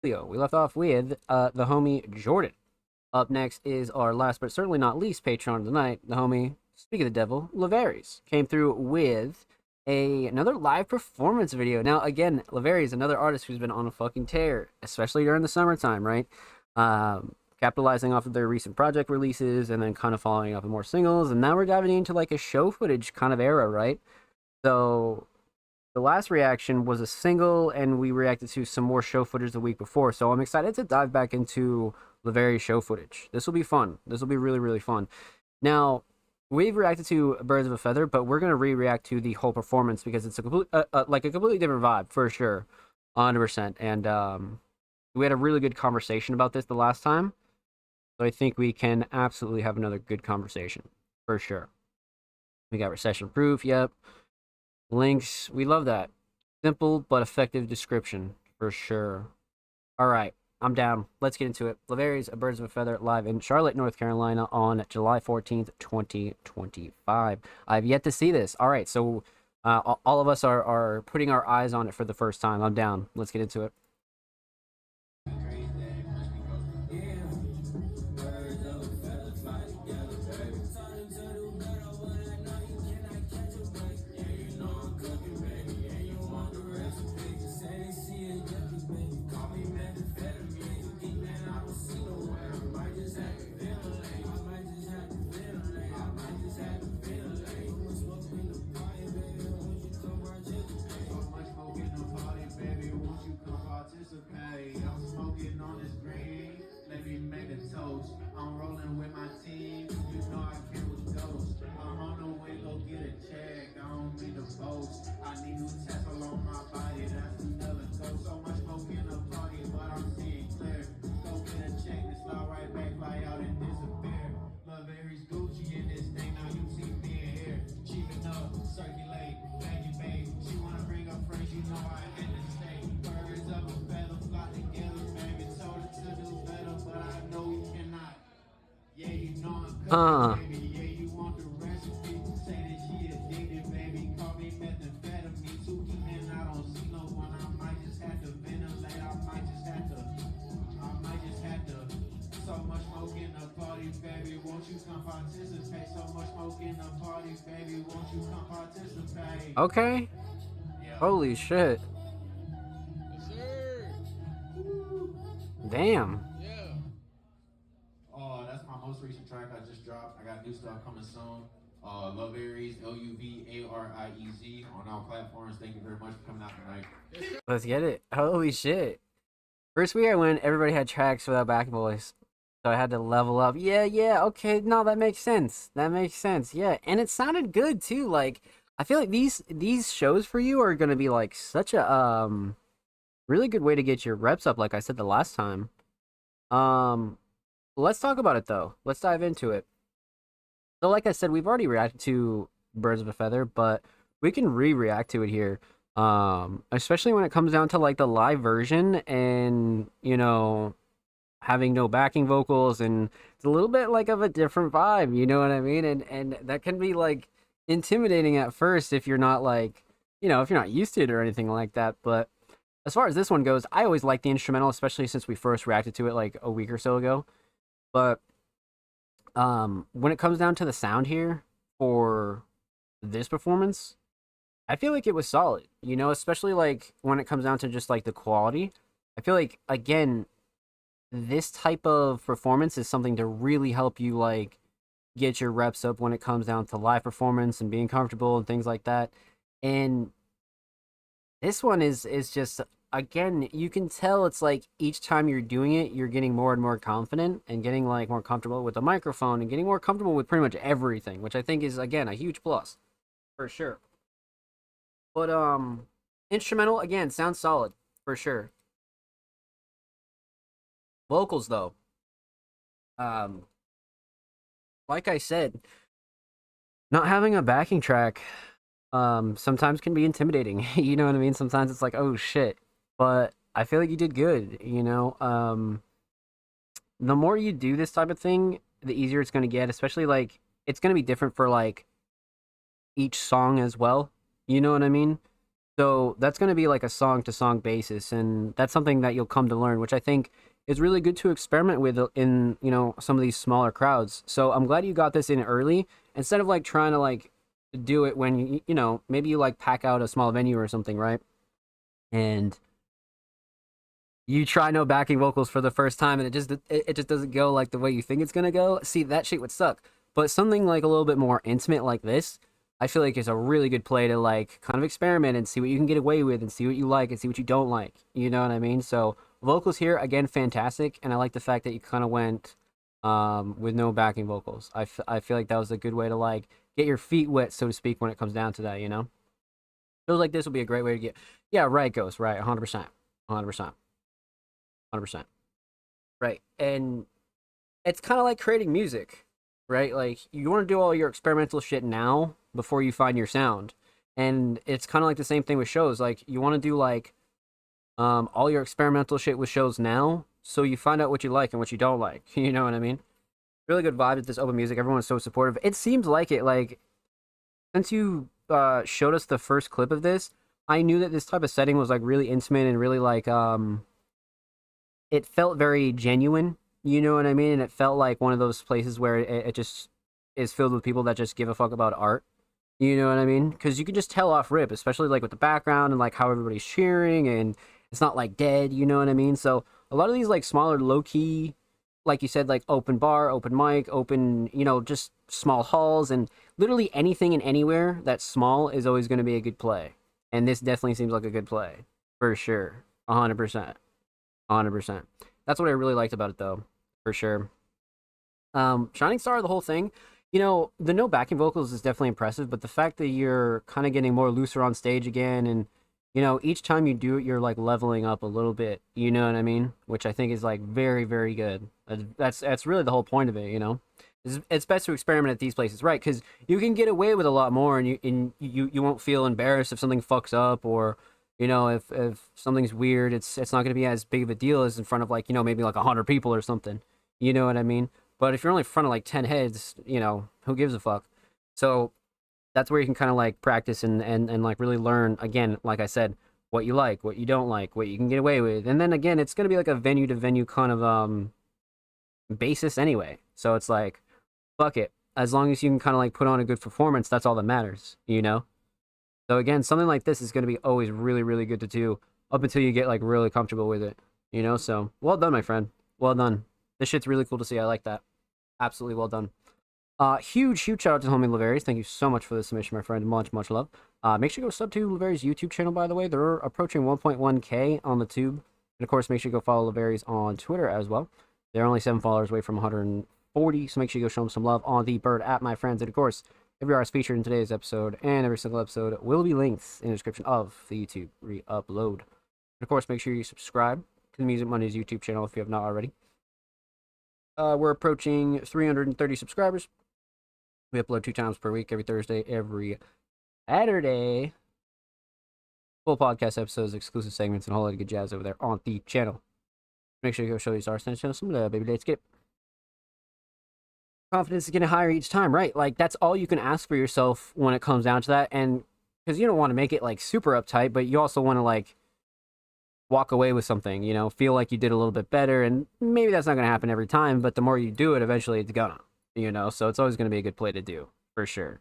We left off with the homie Jordan. Up next is our last but certainly not least patron of the night, the homie, speak of the devil, Laveries. Came through with another live performance video. Now, again, Laveries, another artist who's been on a fucking tear, especially during the summertime, right? Capitalizing off of their recent project releases and then kind of following up with more singles. And now we're diving into like a show footage kind of era, right? So the last reaction was a single, and we reacted to some more show footage the week before. So I'm excited to dive back into the very show footage. This will be fun. This will be really, really fun. Now, we've reacted to Birds of a Feather, but we're gonna re-react to the whole performance because it's a complete, like a completely different vibe for sure, 100%. And we had a really good conversation about this the last time, so I think we can absolutely have another good conversation for sure. We got recession proof. Yep. Links, we love that. Simple but effective description for sure. All right, I'm down. Let's get into it. Laveries, A Birds of a Feather, live in Charlotte, North Carolina on July 14th, 2025. I've yet to see this. All right, so all of us are putting our eyes on it for the first time. I'm down. Let's get into it. I'm smoking on this green. Let me make a toast. I'm rolling with my team. You know I came with ghosts. I'm on the way, go get a check. I don't mean to boast. I need new tassel on my body. That's another ghost. So much smoke in the party, but I'm seeing clear. Go get a check and slide right back, fly out and disappear. Love Aries Gucci in this thing. Now you see me in here. Cheaping up, circulate, baggy babe. She wanna bring up friends, you know I had to say. Birds of a feather flock together, baby. Told her to do better, but I know we cannot. Yeah, you know I'm Huh. cooking, baby. Yeah, you want the recipe. Say that she addicted, baby. Call me methamphetamine. Too heat and I don't see no one. I might just have to ventilate. I might just have to. So much smoke in the party, baby. Won't you come participate? So much smoke in the party, baby. Won't you come participate? Okay. Yeah. Holy shit. Yes, sir. Damn. Yeah. Oh, that's my most recent track I just dropped. I got new stuff coming soon. Love Aries, Luv-Ariez on all platforms. Thank you very much for coming out tonight. Let's get it. Holy shit. First week I went, everybody had tracks without backing voice. So I had to level up. Yeah, okay, no, that makes sense. That makes sense. Yeah. And it sounded good too. Like, I feel like these shows for you are gonna be like such a really good way to get your reps up, like I said the last time. Um let's talk about it though. Let's dive into it. So like I said, we've already reacted to Birds of a Feather, but we can re-react to it here. Especially when it comes down to like the live version and, having no backing vocals, and it's a little bit like of a different vibe, you know what I mean? And that can be like intimidating at first if you're not like, if you're not used to it or anything like that. But as far as this one goes, I always like the instrumental, especially since we first reacted to it like a week or so ago. But when it comes down to the sound here for this performance, I feel like it was solid, especially like when it comes down to just like the quality. I feel like, again, this type of performance is something to really help you like get your reps up when it comes down to live performance and being comfortable and things like that. And this one is just, again, you can tell it's like each time you're doing it, you're getting more and more confident and getting like more comfortable with the microphone and getting more comfortable with pretty much everything, which I think is, again, a huge plus for sure. But instrumental, again, sounds solid for sure. Vocals though, um like I said, not having a backing track sometimes can be intimidating. You know what I mean? Sometimes it's like, oh shit. But I feel like you did good. The more you do this type of thing, the easier it's going to get, especially like it's going to be different for like each song as well. You know what I mean? So that's going to be like a song to song basis, and that's something that you'll come to learn, which I think is really good to experiment with in some of these smaller crowds. So I'm glad you got this in early instead of like trying to like do it when maybe you like pack out a small venue or something, right? And you try no backing vocals for the first time and it just doesn't go like the way you think it's gonna go. See, that shit would suck. But something like a little bit more intimate like this, I feel like is a really good play to like kind of experiment and see what you can get away with and see what you like and see what you don't like. You know what I mean? So vocals here again fantastic, and I like the fact that you kind of went with no backing vocals. I feel like that was a good way to like get your feet wet, so to speak, when it comes down to that. Feels like this would be a great way to get. Yeah, right, Ghost. Right, 100%, 100%. 100%. Right. And it's kind of like creating music, right? Like you want to do all your experimental shit now before you find your sound. And it's kind of like the same thing with shows. Like you want to do like all your experimental shit with shows now so you find out what you like and what you don't like. You know what I mean? Really good vibe at this open music. Everyone's so supportive. It seems like it like since you showed us the first clip of this, I knew that this type of setting was like really intimate and really like it felt very genuine. You know what I mean? And it felt like one of those places where it just is filled with people that just give a fuck about art. You know what I mean? Because you can just tell off rip, especially like with the background and like how everybody's cheering, and it's not like dead. You know what I mean? So a lot of these like smaller, low key, like you said, like open bar, open mic, open, just small halls, and literally anything and anywhere that's small is always going to be a good play. And this definitely seems like a good play for sure, 100%. 100%. That's what I really liked about it, though, for sure. Shining Star, the whole thing, the no backing vocals is definitely impressive, but the fact that you're kind of getting more looser on stage again, and each time you do it, you're like leveling up a little bit. You know what I mean? Which I think is like very, very good. That's really the whole point of it. It's best to experiment at these places, right? Because you can get away with a lot more, and you won't feel embarrassed if something fucks up, or if something's weird, it's not going to be as big of a deal as in front of like maybe like 100 people or something. You know what I mean? But if you're only in front of like 10 heads, who gives a fuck? So that's where you can kind of like practice and like really learn again, like I said, what you like, what you don't like, what you can get away with. And then again, it's going to be like a venue to venue kind of basis anyway. So it's like fuck it. As long as you can kind of like put on a good performance, that's all that matters. So again, something like this is going to be always really, really good to do up until you get like really comfortable with it. So well done, my friend. Well done. This shit's really cool to see. I like that. Absolutely well done. Huge shout out to homie Laverius. Thank you so much for the submission, my friend. Much, much love. Make sure you go sub to Laverius' YouTube channel, by the way. They're approaching 1.1K on the tube. And of course, make sure you go follow Laverius on Twitter as well. They're only 7 followers away from 140, so make sure you go show them some love on the Bird app, my friends. And of course, every artist featured in today's episode and every single episode will be linked in the description of the YouTube re-upload. And of course, make sure you subscribe to the Music Mondays YouTube channel if you have not already. We're approaching 330 subscribers. We upload 2 times per week, every Thursday, every Saturday. Full podcast episodes, exclusive segments, and a whole lot of good jazz over there on the channel. Make sure you go show these artists channel some of the baby dates. Get confidence is getting higher each time, right? Like that's all you can ask for yourself when it comes down to that. And because you don't want to make it like super uptight, but you also want to like walk away with something, feel like you did a little bit better. And maybe that's not going to happen every time, but the more you do it, eventually it's gonna, so it's always going to be a good play to do for sure.